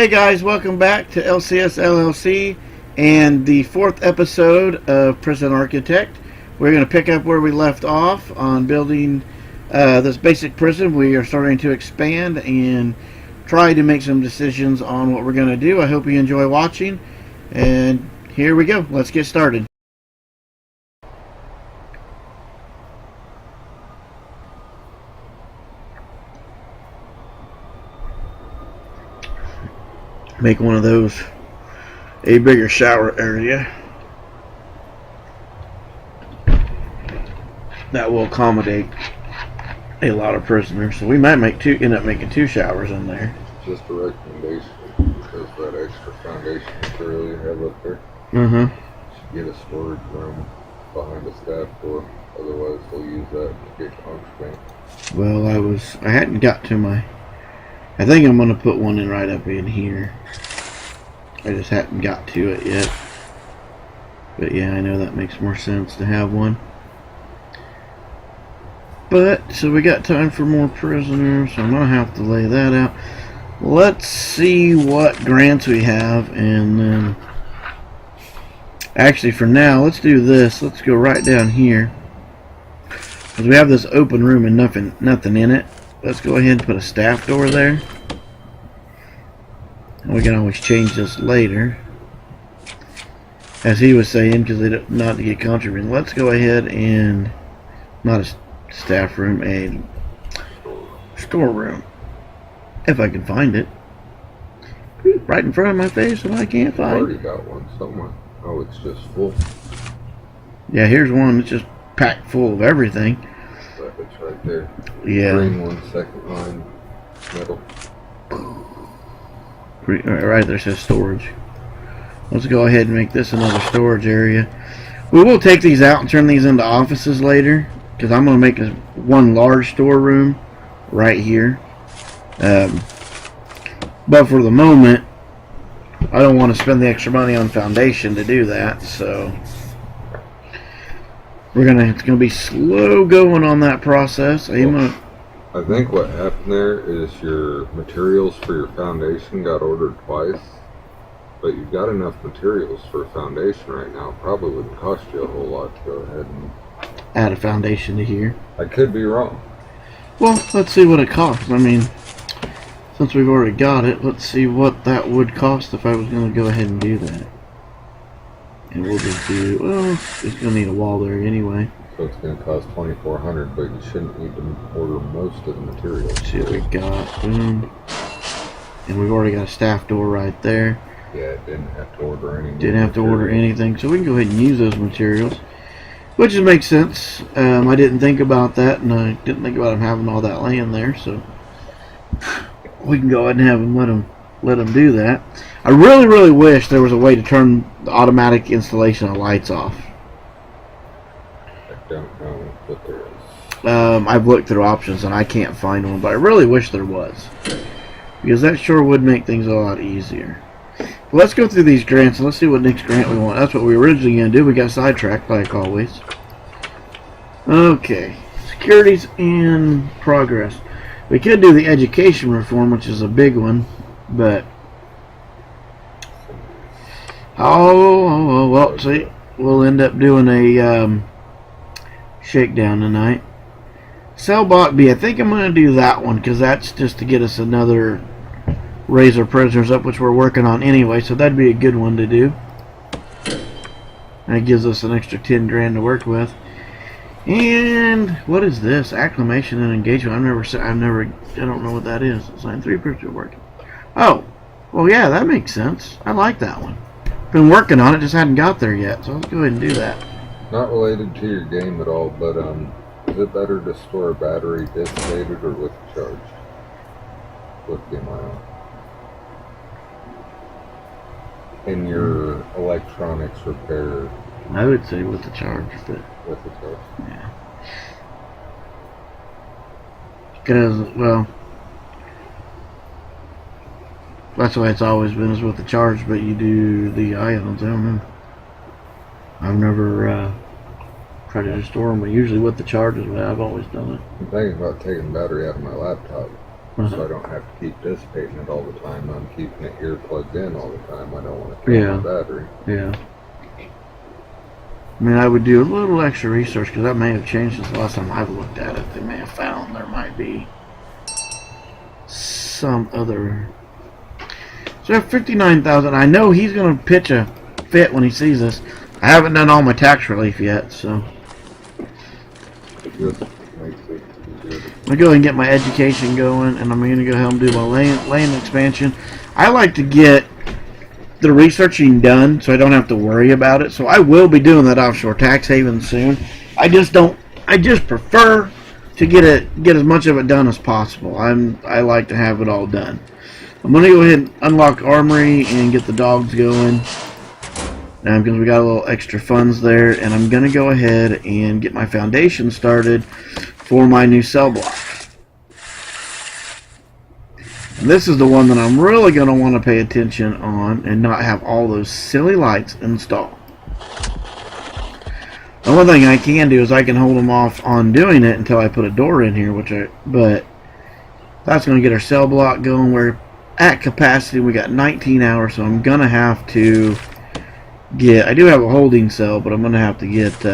Hey guys, welcome back to LCS LLC and the fourth episode of Prison Architect. We're going to pick up where we left off on building this basic prison. We are starting to expand and try to make some decisions on what we're going to do. I hope you enjoy watching, and here we go. Let's get started. Make one of those a bigger shower area that will accommodate a lot of prisoners. So we might end up making two showers in there. Just a recommendation, because that extra foundation material you have up there, should get a storage room behind the staff door. Otherwise, they'll use that to get contraband. Well, I hadn't got to my. I think I'm gonna put one in right up in here. I just hadn't got to it yet. But yeah, I know that makes more sense to have one. But, so we got time for more prisoners, so I'm gonna have to lay that out. Let's see what grants we have, and then actually for now, let's do this. Let's go right down here. Because we have this open room and nothing in it. Let's go ahead and put a staff door there. And we can always change this later, as he was saying, because they don't, not to get contraband. Let's go ahead and not a staff room, a storeroom, if I can find it. Right in front of my face, and I can't find. I already got one somewhere. Oh, it's just full. Yeah, here's one that's just packed full of everything. It's right there. Yeah. Green one, second line, middle. Right there says storage. Let's go ahead and make this another storage area. We will take these out and turn these into offices later, because I'm going to make one large storeroom right here. But for the moment, I don't want to spend the extra money on foundation to do that, so it's gonna be slow going on that process. I think what happened there is your materials for your foundation got ordered twice, but you've got enough materials for a foundation right now. It probably wouldn't cost you a whole lot to go ahead and add a foundation to here. I could be wrong. Well, let's see what it costs. I mean, since we've already got it, let's see what that would cost if I was going to go ahead and do that. And we'll just do, well, it's going to need a wall there anyway. So it's going to cost $2,400, but you shouldn't need to order most of the materials. Let's see what we got. Boom. And we've already got a staff door right there. Yeah, it didn't have to order anything. Didn't have to order anything, so we can go ahead and use those materials. Which makes sense. I didn't think about that, and I didn't think about them having all that land there, so we can go ahead and have them let them do that. I really, really wish there was a way to turn the automatic installation of lights off. I don't know what there is. I've looked through options and I can't find one, but I really wish there was, because that sure would make things a lot easier. But let's go through these grants and let's see what next grant we want. That's what we were originally going to do. We got sidetracked like always. Okay, securities in progress. We could do the education reform, which is a big one, but well, see, we'll end up doing a shakedown tonight. Cellbot B, I think I'm going to do that one, because that's just to get us another raise our prisoners up, which we're working on anyway, so that'd be a good one to do. And it gives us an extra 10 grand to work with. And what is this? Acclamation and engagement. I don't know what that is. Assign 3 prisoners working. Oh, well, yeah, that makes sense. I like that one. Been working on it, just hadn't got there yet, so let's go ahead and do that. Not related to your game at all, but is it better to store a battery dissipated or with charged? Lithium-ion. In your electronics repair. I would say with the charge, but with the charge. Yeah. Because, well, that's the way it's always been, is with the charge, but you do the ions. I don't know. I've never tried to just store them, but usually with the charge is the way I've always done it. I'm thinking about taking the battery out of my laptop So I don't have to keep dissipating it all the time. I'm keeping it here plugged in all the time. I don't want to kill my battery. Yeah. I mean, I would do a little extra research because that may have changed since the last time I've looked at it. They may have found there might be some other. So I have 59,000. I know he's going to pitch a fit when he sees this. I haven't done all my tax relief yet, so. Just makes it easier. I'm going to go ahead and get my education going, and I'm going to go ahead and do my land expansion. I like to get the researching done so I don't have to worry about it. So I will be doing that offshore tax haven soon. I just prefer to get as much of it done as possible. I like to have it all done. I'm going to go ahead and unlock Armory and get the dogs going. Because we got a little extra funds there, and I'm going to go ahead and get my foundation started for my new cell block. And this is the one that I'm really going to want to pay attention on and not have all those silly lights installed. The one thing I can do is I can hold them off on doing it until I put a door in here, but that's going to get our cell block going. We're at capacity. We got 19 hours, so I'm going to have to get, I do have a holding cell, but I'm going to have to get,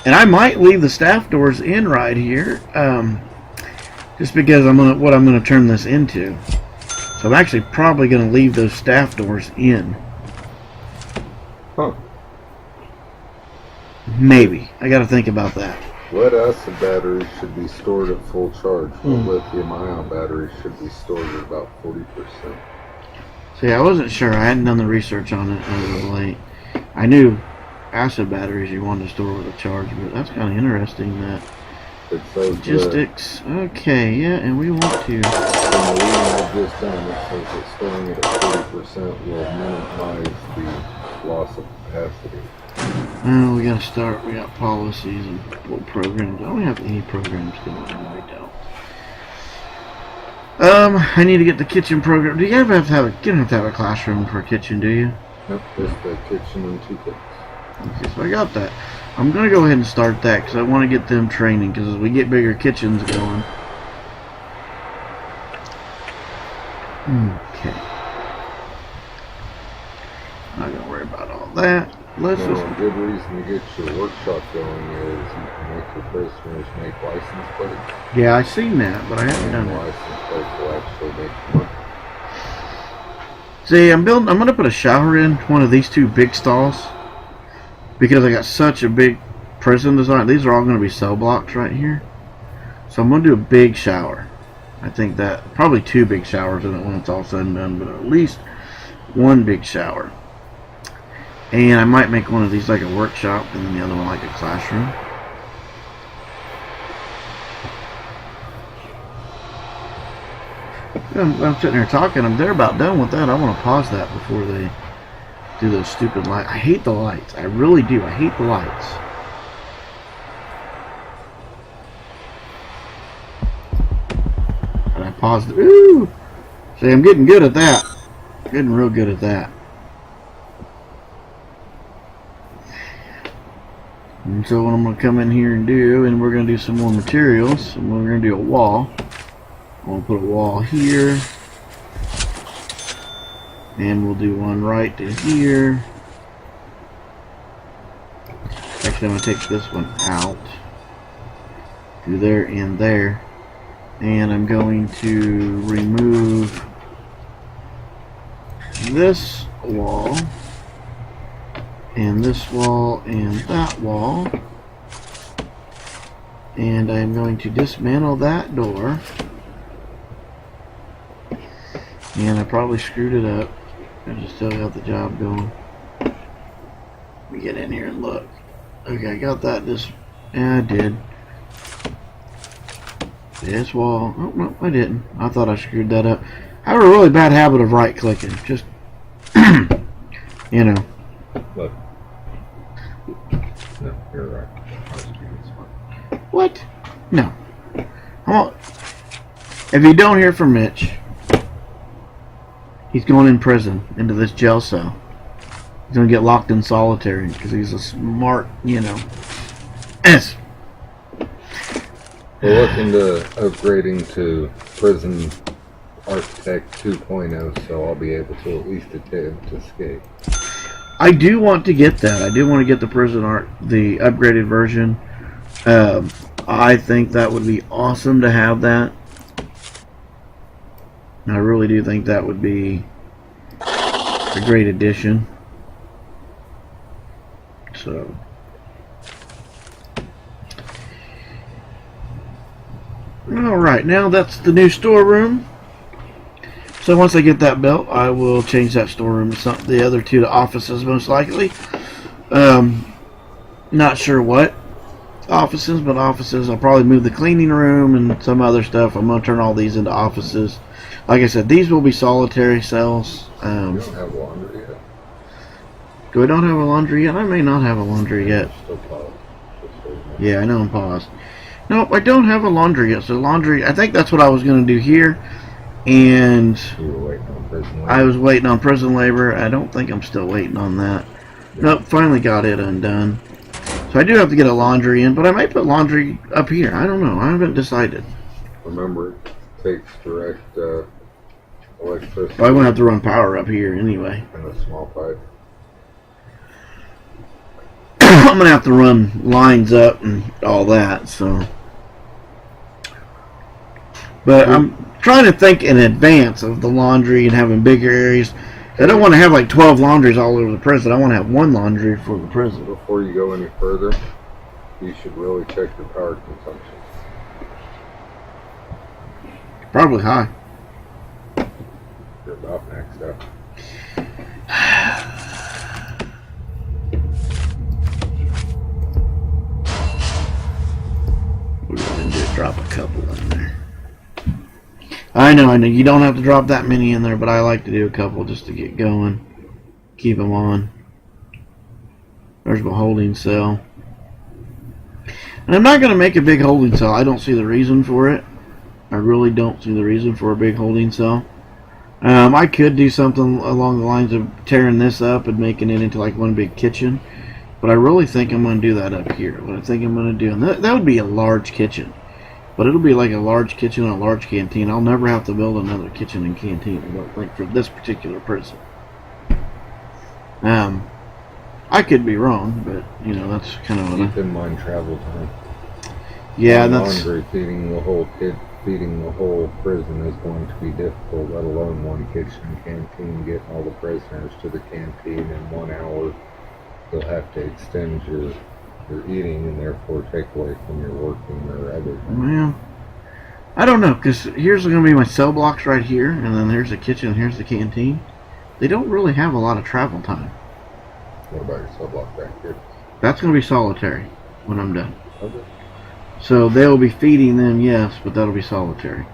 and I might leave the staff doors in right here, just because what I'm going to turn this into. So I'm actually probably going to leave those staff doors in. Huh. Maybe. I got to think about that. Lead acid batteries should be stored at full charge. Lithium ion batteries should be stored at about 40%. See, I wasn't sure. I hadn't done the research on it as of late. I knew acid batteries you wanted to store with a charge, but that's kind of interesting that It says logistics. Okay, yeah, and we want to. in the reading I've just done, it says that storing it at 40% will minimize the loss of capacity. Oh, we gotta start. We got policies and little programs. I don't have any programs going. No, we don't. I need to get the kitchen program. Do you ever have to have a? You don't have to have a classroom for a kitchen, do you? Yep, just the kitchen and 2 cooks. Okay, so I got that. I'm gonna go ahead and start that because I want to get them training. Because as we get bigger kitchens going. Okay. Not gonna worry about all that. Let's just. A good reason to get your workshop going is you can make your prisoners make license plates. Yeah, I seen that, but I haven't done it. License plates will actually make money. See, I'm gonna put a shower in one of these 2 big stalls because I got such a big prison design. These are all gonna be cell blocks right here, so I'm gonna do a big shower. I think that probably 2 big showers in it when it's all said and done, but at least 1 big shower. And I might make one of these like a workshop and then the other one like a classroom. I'm sitting here talking. They're about done with that. I want to pause that before they do those stupid lights. I hate the lights. I really do. I hate the lights. And I paused it. Ooh! See, I'm getting good at that. Getting real good at that. And so what I'm going to come in here and do, and we're going to do some more materials, and we're going to do a wall. I'm going to put a wall here, and we'll do one right to here. Actually, I'm going to take this one out, do there and there, and I'm going to remove this wall, and this wall, and that wall, and I'm going to dismantle that door, and I probably screwed it up. I just still got the job going. Let me get in here and look. Okay, I got that. Yeah, I did. This wall. Oh no, I didn't. I thought I screwed that up. I have a really bad habit of right clicking. Just you know. Look. No, you're right. What? No. If you don't hear from Mitch, he's going in prison, into this jail cell. He's going to get locked in solitary because he's a smart, We're looking to upgrading to Prison Architect 2.0, so I'll be able to at least attempt to escape. I do want to get that. I do want to get the Prison Art, the upgraded version. I think that would be awesome to have that. I really do think that would be a great addition. So, alright, now that's the new storeroom. So once I get that built, I will change that storeroom to the other two to offices, most likely. Not sure what offices, but offices. I'll probably move the cleaning room and some other stuff. I'm going to turn all these into offices. Like I said, these will be solitary cells. You don't have laundry yet? Do I don't have a laundry yet? I may not have a laundry yet. Still paused. Yeah, I know I'm paused. Nope, I don't have a laundry yet. So laundry, I think that's what I was going to do here. And you were waiting on prison labor? I was waiting on prison labor. I don't think I'm still waiting on that. Yeah. Nope, finally got it undone. So I do have to get a laundry in, but I might put laundry up here. I don't know. I haven't decided. Remember, it takes direct electricity. Well, I'm going to have to run power up here anyway. And a small pipe. I'm going to have to run lines up and all that, so. But I'm trying to think in advance of the laundry and having bigger areas. I don't want to have like 12 laundries all over the prison. I want to have one laundry for the prison. Before you go any further, you should really check your power consumption. Probably high. You're about maxed out. We're going to do drop a couple in there. I know. You don't have to drop that many in there, but I like to do a couple just to get going. Keep them on. There's my holding cell. And I'm not going to make a big holding cell. I don't see the reason for it. I really don't see the reason for a big holding cell. I could do something along the lines of tearing this up and making it into like one big kitchen. But I really think I'm going to do that up here. What I think I'm going to do. And that would be a large kitchen. But it'll be like a large kitchen and a large canteen. I'll never have to build another kitchen and canteen like for this particular prison. I could be wrong, but you know that's kind of keep in mind travel time. Yeah, that's laundry feeding the whole prison is going to be difficult. Let alone one kitchen and canteen, getting all the prisoners to the canteen in 1 hour. You'll have to extend your eating and therefore take away from your working or other things. Well, I don't know, because here's going to be my cell blocks right here, and then there's the kitchen, and here's the canteen. They don't really have a lot of travel time. What about your cell block back here? That's going to be solitary when I'm done. Okay. So they'll be feeding them, yes, but that'll be solitary.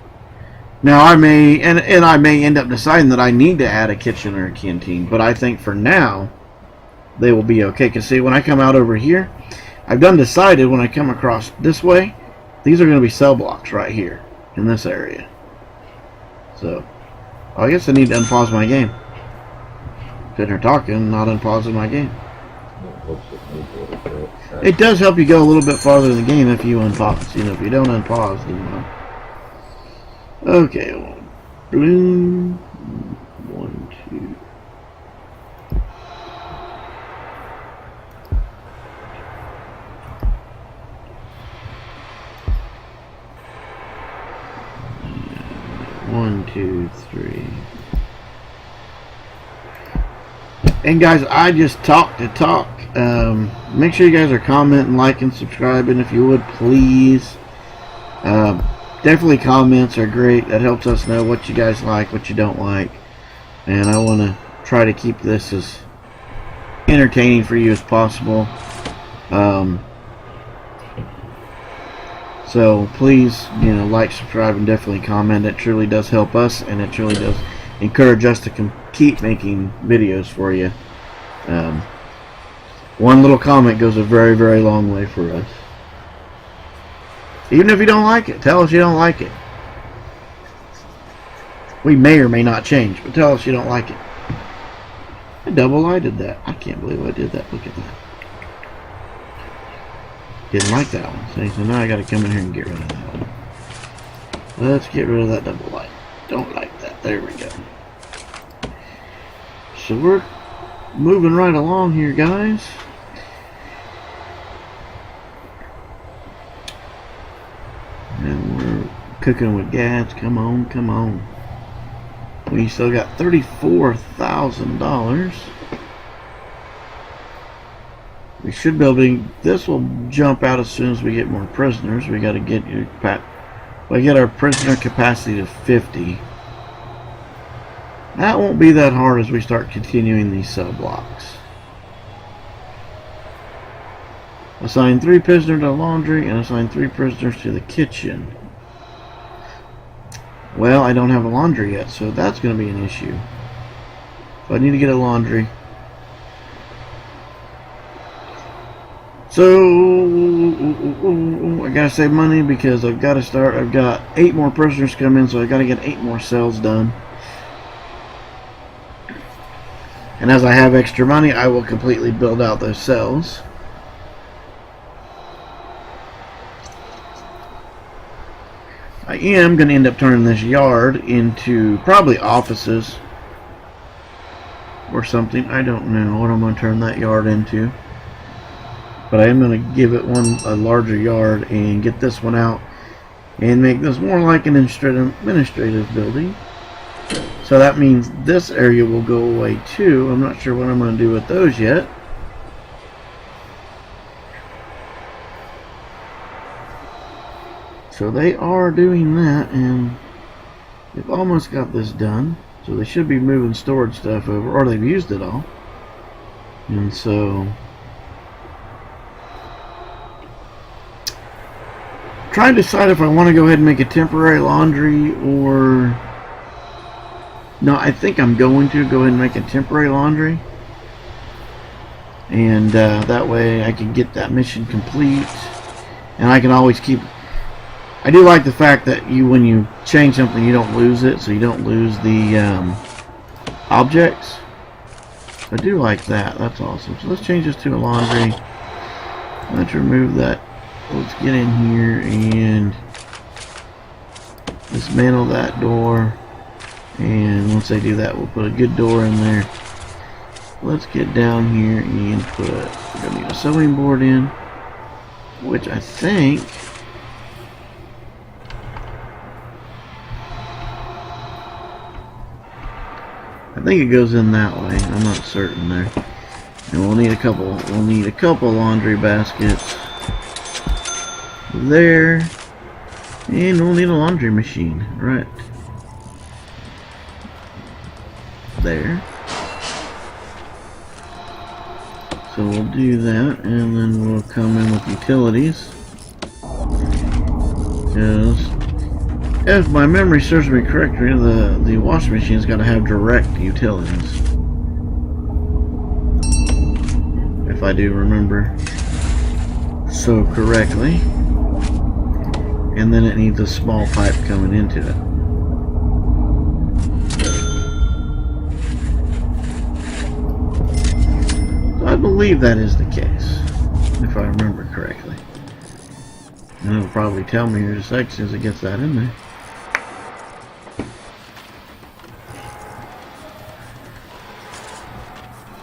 Now I may, and I may end up deciding that I need to add a kitchen or a canteen, but I think for now, they will be okay. Because see, when I come out over here, I've done decided when I come across this way, these are going to be cell blocks right here in this area. So, I guess I need to unpause my game. Sitting here talking, not unpausing my game. It does help you go a little bit farther in the game if you unpause. You know, if you don't unpause, then okay, bloom. 1, 2. One, 2, 3. And guys, I just talk to talk. Make sure you guys are commenting, liking, subscribing if you would, please. Definitely comments are great. That helps us know what you guys like, what you don't like. And I want to try to keep this as entertaining for you as possible. So please, you know, like, subscribe, and definitely comment. It truly does help us, and it truly does encourage us to keep making videos for you. One little comment goes a very, very long way for us. Even if you don't like it, tell us you don't like it. We may or may not change, but tell us you don't like it. I did that. I can't believe I did that. Look at that. Didn't like that one. See, so now I got to come in here and get rid of that one. Let's get rid of that double light. Don't like that. There we go. So we're moving right along here, guys. And we're cooking with gas. Come on, come on. We still got $34,000. We should be able to. This will jump out as soon as we get more prisoners. We got to get our prisoner capacity to 50. That won't be that hard as we start continuing these cell blocks. Assign 3 prisoners to laundry and assign 3 prisoners to the kitchen. Well, I don't have a laundry yet, so that's going to be an issue. So I need to get a laundry. So I gotta save money because I've got to start. I've got 8 more prisoners come in, so I got to get 8 more cells done. And as I have extra money, I will completely build out those cells. I am going to end up turning this yard into probably offices or something. I don't know what I'm going to turn that yard into. But I am going to give it a larger yard and get this one out and make this more like an administrative building. So that means this area will go away too. I'm not sure what I'm going to do with those yet. So they are doing that, and they've almost got this done. So they should be moving storage stuff over, or they've used it all. And so trying to decide if I want to go ahead and make a temporary laundry or no. I think I'm going to go ahead and make a temporary laundry, and that way I can get that mission complete, and I can always keep. I do like the fact that when you change something, you don't lose it, so you don't lose the objects. I do like that. That's awesome. So let's change this to a laundry. Let's remove that. Let's get in here and dismantle that door. And once I do that, we'll put a good door in there. Let's get down here and we're gonna need a sewing board in, which I think it goes in that way. I'm not certain there. And we'll need a couple laundry baskets there. And we'll need a laundry machine right there. So we'll do that, and then we'll come in with utilities. Because if my memory serves me correctly, the washing machine's got to have direct utilities. If I do remember so correctly. And then it needs a small pipe coming into it. So I believe that is the case, if I remember correctly. And it'll probably tell me here in a sec as it gets that in there.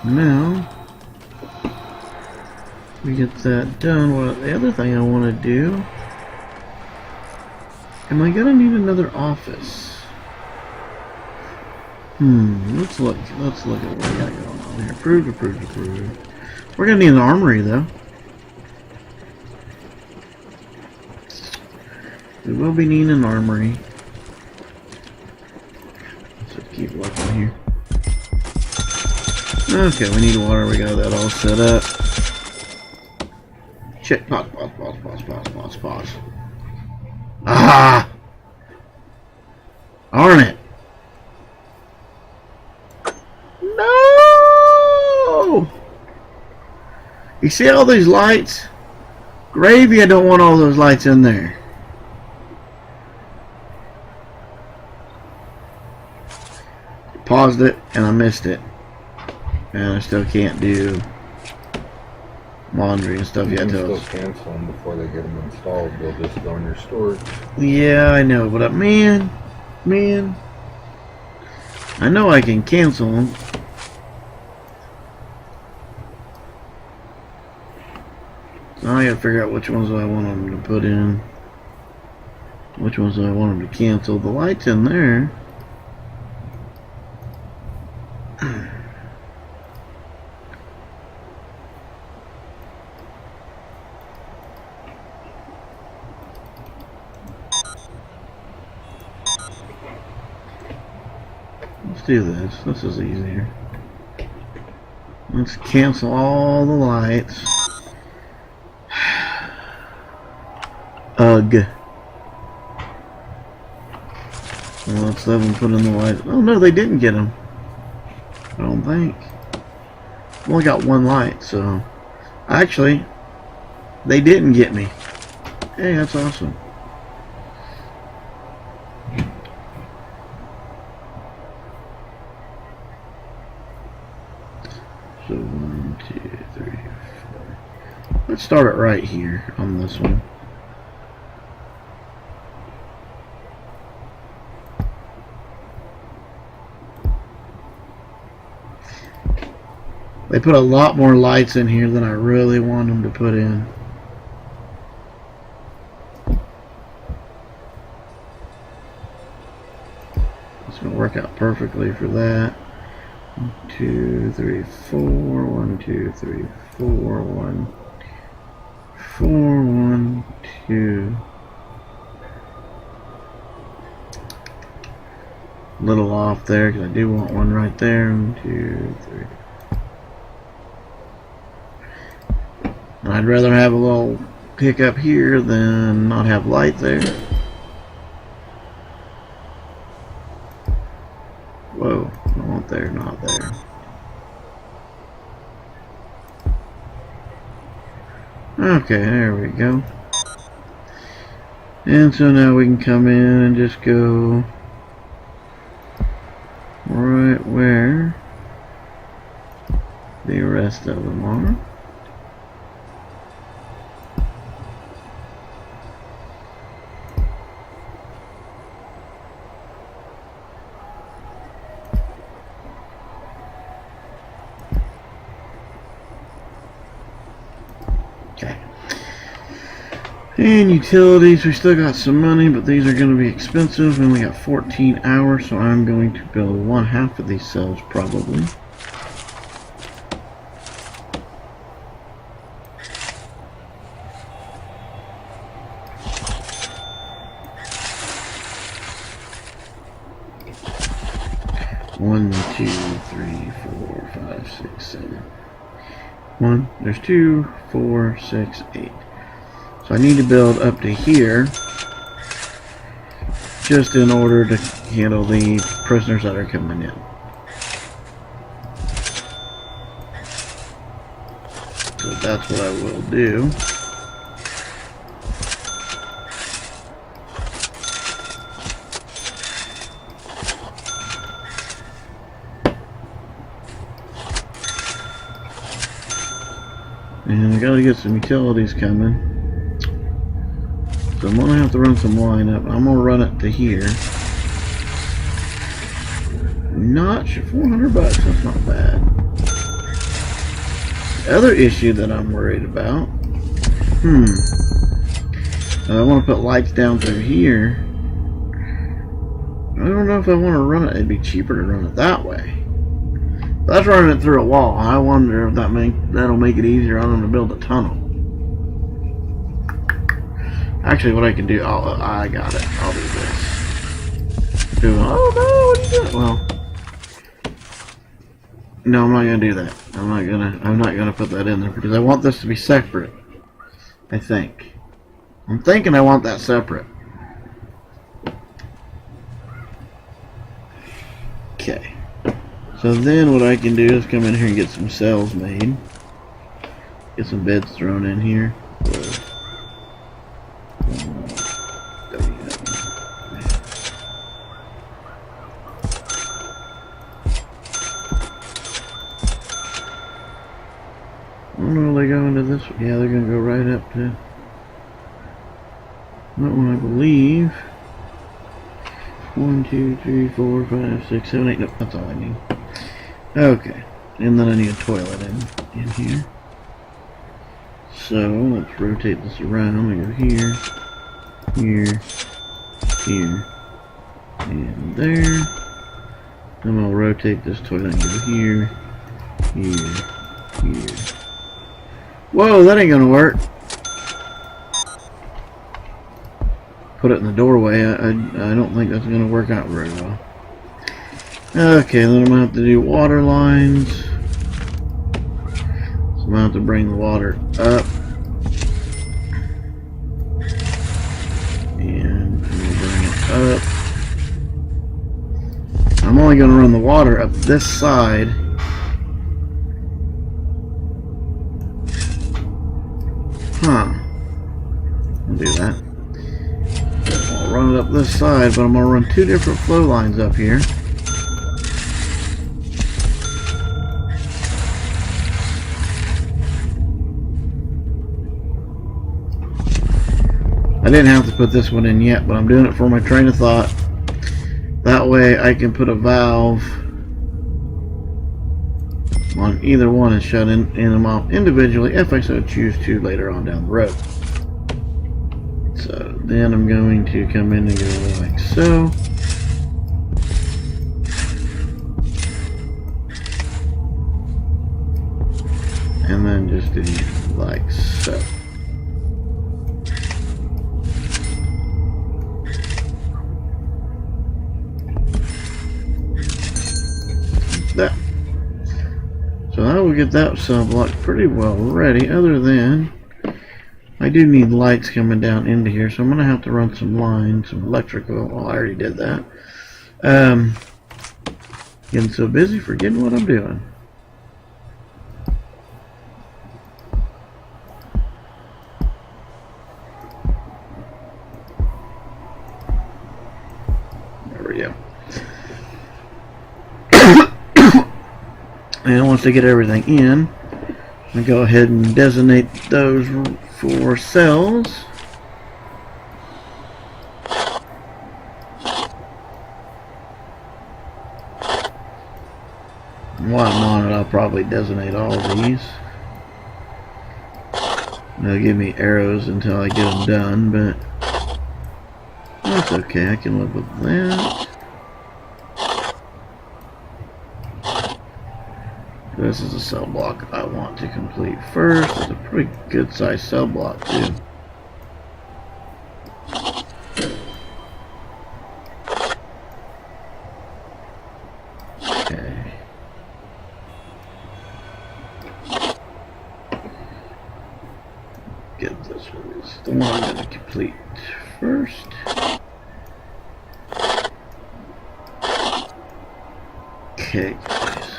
Now we get that done. Well, the other thing I want to do, am I gonna need another office? Let's look at what we got going on here. Approved. We're gonna need an armory though. We will be needing an armory. So keep looking here. Okay, we need water. We got that all set up. Check. Pause. Ah! Darn it! No! You see all these lights? Gravy, I don't want all those lights in there. Paused it and I missed it. And I still can't do laundry and stuff. You Yeah, can till still cancel them before they get them installed. They'll just go in your storage. yeah, I know, but man, I know I can cancel them. Now I gotta figure out which ones I want them to put in. Which ones do I want them to cancel? The light's in there. Let's do this. This is easier. Let's cancel all the lights. Ugh. Well, let's let them put in the lights. Oh no, they didn't get them. I don't think. We only got one light, so actually, they didn't get me. Hey, that's awesome. So 1, 2, 3, 4. Let's start it right here on this one. They put a lot more lights in here than I really want them to put in. It's going to work out perfectly for that. 1, 2, 3, 4. 1, 2, 3, 4. 1, 4, 1, 2. A little off there because I do want one right there. 1, 2, 3. I'd rather have a little pickup here than not have light there. Whoa, I want there, not there. Okay, there we go. And so now we can come in and just go right where the rest of them are. And utilities, we still got some money, but these are going to be expensive. We only got 14 hours, so I'm going to build 1/2 of these cells probably. One, 2, 3, 4, 5, 6, 7. There's 2, 4, 6, 8. So I need to build up to here just in order to handle the prisoners that are coming in. So that's what I will do. And I gotta get some utilities coming. So I'm gonna have to run some line up. I'm gonna run it to here. Not sure, 400 bucks, that's not bad. The other issue that I'm worried about, I want to put lights down through here. I don't know if I want to run it. It'd be cheaper to run it that way. That's running it through a wall. I wonder if that'll make it easier on them to build a tunnel. Actually, what I can do, I got it. I'll do this. Oh no, what are you doing? Well, no, I'm not gonna do that. I'm not gonna put that in there because I want this to be separate. I think. I'm thinking I want that separate. Okay. So then what I can do is come in here and get some cells made. Get some beds thrown in here. I don't Will they go into this? Yeah, they're going to go right up to that one, I believe. 1, 2, 3, 4, 5, 6, 7, 8. Nope, that's all I need. Okay. And then I need a toilet in here. So let's rotate this around. We go here, here, here, and there. Then I'll rotate this toilet and go here, here, here. Whoa, that ain't gonna work. Put it in the doorway. I don't think that's gonna work out very well. Okay, then I'm gonna have to do water lines. So I'm gonna have to bring the water up. And we'll bring it up. I'm only gonna run the water up this side. Huh. I'll do that. I'll run it up this side, but I'm gonna run two different flow lines up here. I didn't have to put this one in yet, but I'm doing it for my train of thought. That way I can put a valve on either one and shut in them off individually if I so choose to later on down the road. So then I'm going to come in and go like so. And then just do like so. That. So I will get that cell block pretty well ready, other than I do need lights coming down into here, so I'm going to have to run some lines, some electrical. Well, I already did that. Getting so busy forgetting what I'm doing. There we go. And once I get everything in, I go ahead and designate those for cells. While I'm on it, I'll probably designate all of these. They'll give me arrows until I get them done, but that's okay. I can live with that. This is a cell block I want to complete first. It's a pretty good sized cell block too. Okay. Get this one. This is the one I'm going to complete first. Okay, guys.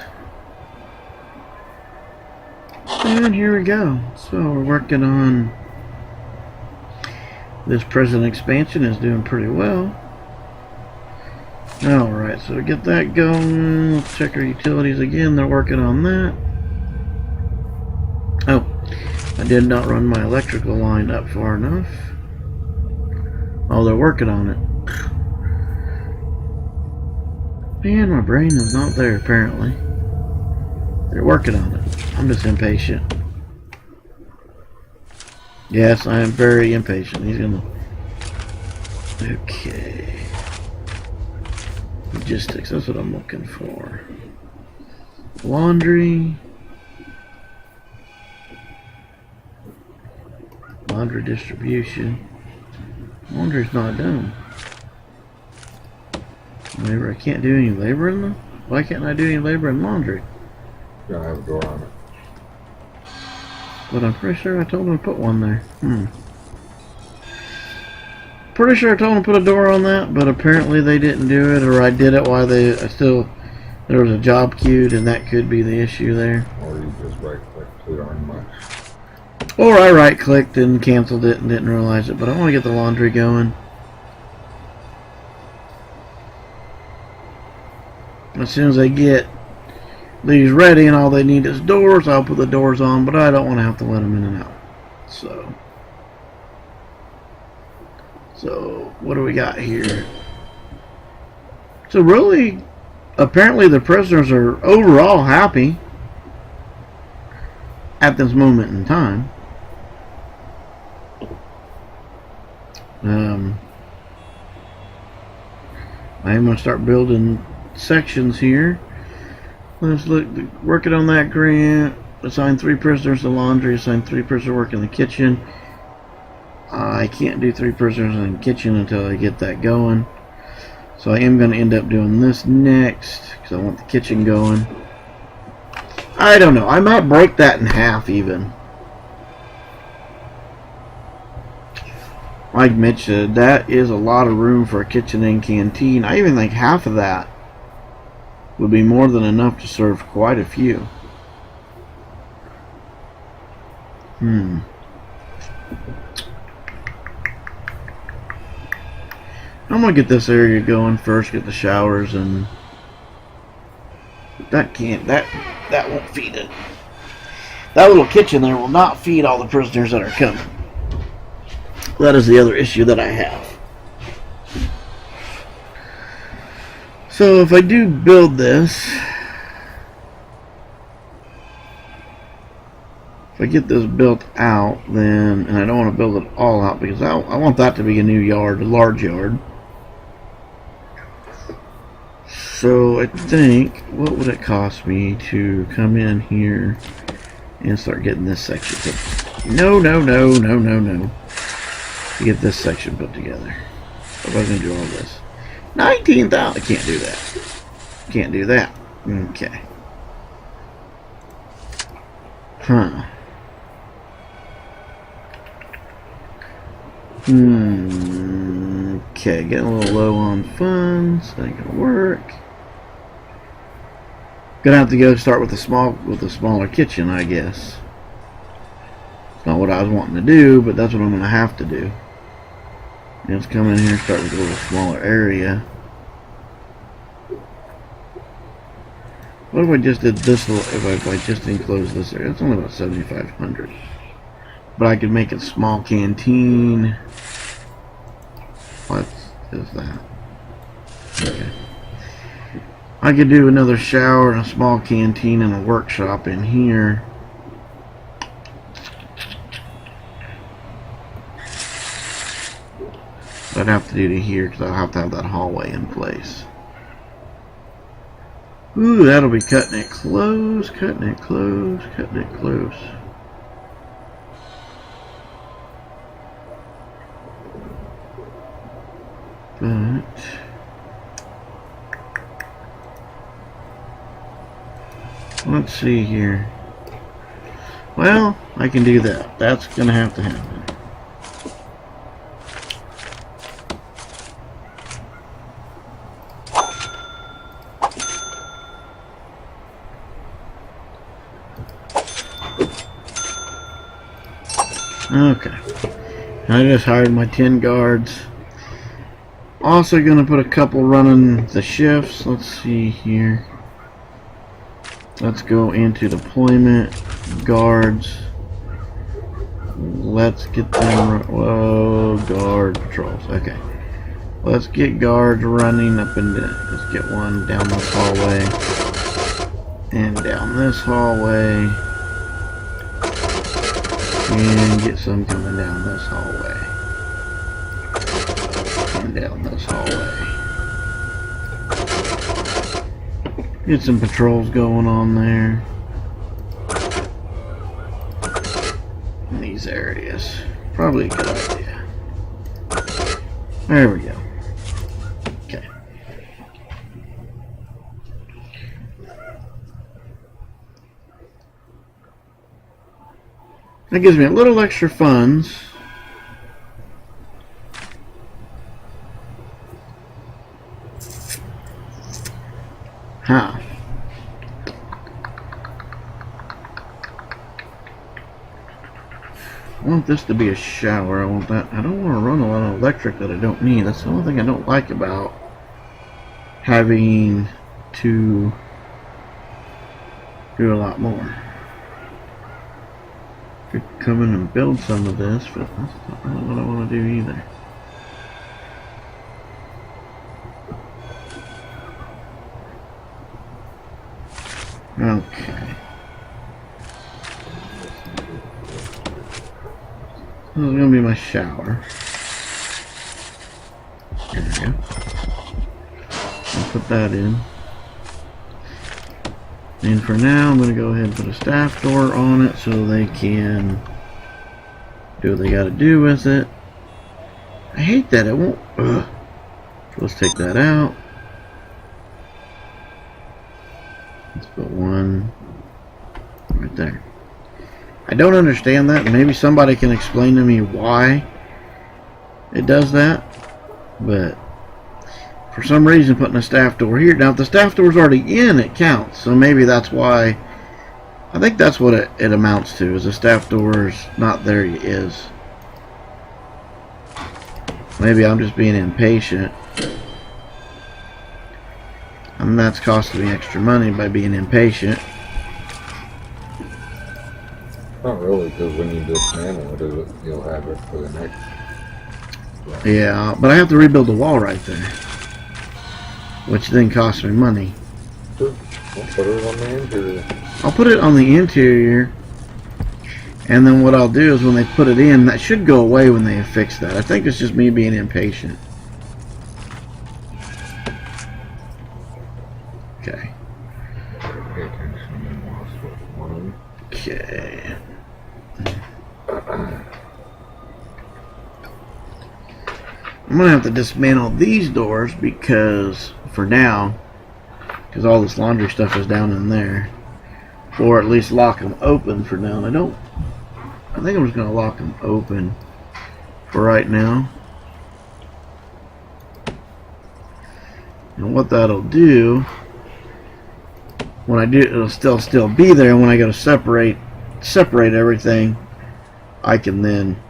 And here we go. So we're working on this present expansion is doing pretty well. Alright, so to get that going, let's check our utilities again. They're working on that. Oh, I did not run my electrical line up far enough. Oh, they're working on it. Man, my brain is not there apparently. They're working on it. I'm just impatient. Yes, I am very impatient. He's gonna... Okay. Logistics, that's what I'm looking for. Laundry. Laundry distribution. Laundry's not done. Labor, I can't do any labor in them? Why can't I do any labor in laundry? Gotta have a door on it. But I'm pretty sure I told him to put one there. Pretty sure I told him to put a door on that, but apparently they didn't do it, or I did it while there was a job queued, and that could be the issue there. Or you just right click to darn much. Or I right clicked and canceled it and didn't realize it, but I want to get the laundry going. As soon as I get these ready and all they need is doors, I'll put the doors on, but I don't want to have to let them in and out. So what do we got here? So really, apparently the prisoners are overall happy at this moment in time. I am going to start building sections here. Let's look, working on that grant. Assign 3 prisoners to laundry. Assign 3 prisoners work in the kitchen. I can't do 3 prisoners in the kitchen until I get that going. So I am going to end up doing this next because I want the kitchen going. I don't know. I might break that in half even. Like Mitch said, that is a lot of room for a kitchen and canteen. I even think half of that would be more than enough to serve quite a few. I'm gonna get this area going first, get the showers, and that won't feed it. That little kitchen there will not feed all the prisoners that are coming. That is the other issue that I have. So if I do build this, if I get this built out, then, and I don't want to build it all out because I want that to be a new yard, a large yard. So I think, what would it cost me to come in here and start getting this section put? No. To get this section put together. What am I going to do all this? 19,000. I can't do that. Can't do that. Okay. Huh. Okay, getting a little low on funds. That ain't gonna work. Gonna have to go start with a smaller kitchen, I guess. It's not what I was wanting to do, but that's what I'm gonna have to do. Let's come in here and start with a little smaller area. What if I just did this little, if I just enclose this area? It's only about 7,500. But I could make a small canteen. What is that? Okay. I could do another shower and a small canteen and a workshop in here. I'd have to do to here because I'll have to have that hallway in place. Ooh, that'll be cutting it close, cutting it close, cutting it close. But let's see here. Well, I can do that. That's gonna have to happen. Okay. I just hired my 10 guards. Also gonna put a couple running the shifts. Let's see here. Let's go into deployment guards. Let's get them. Whoa, guard patrols. Okay. Let's get guards running up into. Let's get one down this hallway and down this hallway. And get some coming down this hallway. And down this hallway. Get some patrols going on there. In these areas. Probably a good idea. There we go. Okay. That gives me a little extra funds. Huh. I want this to be a shower. I want that. I don't want to run a lot of electric that I don't need. That's the only thing I don't like about having to do a lot more. Could come in and build some of this, but that's not really what I want to do either. Okay. This is going to be my shower. There we go. I'll put that in. And for now, I'm going to go ahead and put a staff door on it so they can do what they got to do with it. I hate that. It won't. Ugh. So let's take that out. Let's put one right there. I don't understand that. Maybe somebody can explain to me why it does that. But for some reason, putting a staff door here. Now, if the staff door's already in, it counts. So maybe that's why. I think that's what it amounts to. Is the staff door's not there is. Maybe I'm just being impatient. And that's costing me extra money by being impatient. Not really, because when you dismantle it, you'll have it for the next. Yeah, but I have to rebuild the wall right there, which then costs me money. Sure. I'll put it on the interior. I'll put it on the interior, and then what I'll do is when they put it in, that should go away when they have fixed that. I think it's just me being impatient. Okay. Pay attention and lost one. Okay. I'm gonna have to dismantle these doors because, for now, because all this laundry stuff is down in there, or at least lock them open for now. And I think I'm just gonna lock them open for right now. And what that'll do, when I do, it'll still be there. And when I go to separate everything, I can then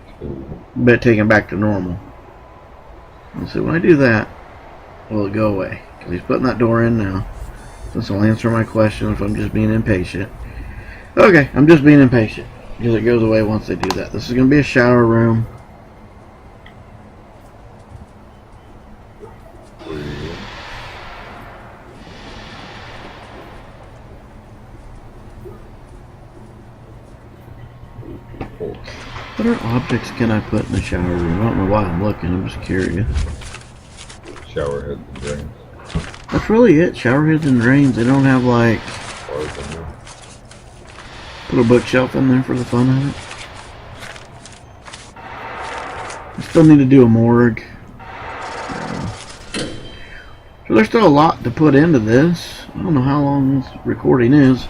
take them back to normal. And so when I do that, will it go away? Because he's putting that door in now. This will answer my question if I'm just being impatient. Okay, I'm just being impatient. Because it goes away once they do that. This is going to be a shower room. What other objects can I put in the shower room? I don't know why I'm looking. I'm just curious. Shower heads and drains. That's really it. Shower heads and drains. They don't have like put a bookshelf in there for the fun of it. I still need to do a morgue. So there's still a lot to put into this. I don't know how long this recording is.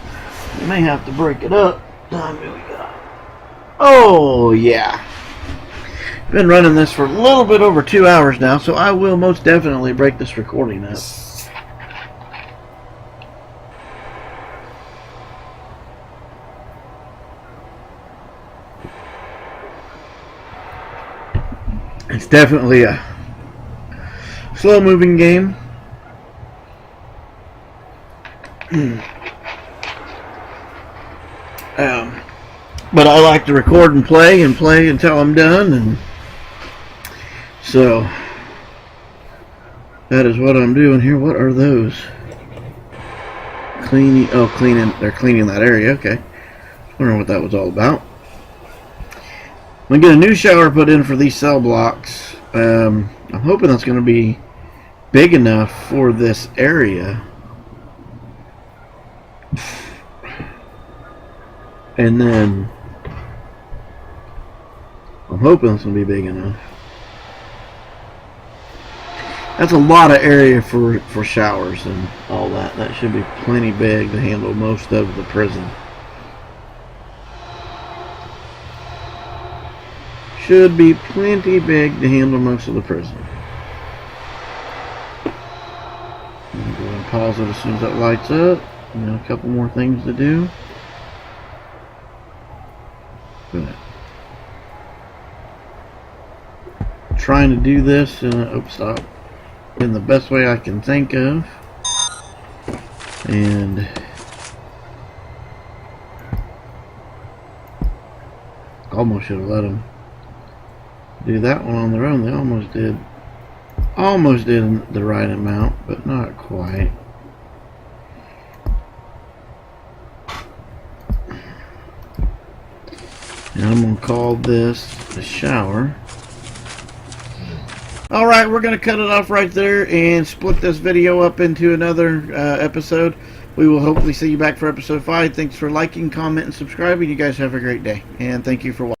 We may have to break it up. Time do we got? Oh yeah. Been running this for a little bit over 2 hours now, so I will most definitely break this recording up. It's definitely a slow-moving game. But I like to record and play until I'm done, and so that is what I'm doing here. What are those? Cleaning. Oh, cleaning. They're cleaning that area. Okay. Wondering what that was all about. I'm gonna get a new shower put in for these cell blocks. I'm hoping that's gonna be big enough for this area. And then I'm hoping it's going to be big enough. That's a lot of area for showers and all that. That should be plenty big to handle most of the prison. Should be plenty big to handle most of the prison. I'm going to pause it as soon as that lights up. And then a couple more things to do. Good. Trying to do this in the best way I can think of, and Almost should have let them do that one on their own. They almost did the right amount, but not quite. And I'm going to call this the shower. Alright, we're going to cut it off right there and split this video up into another episode. We will hopefully see you back for episode 5. Thanks for liking, commenting, and subscribing. You guys have a great day. And thank you for watching.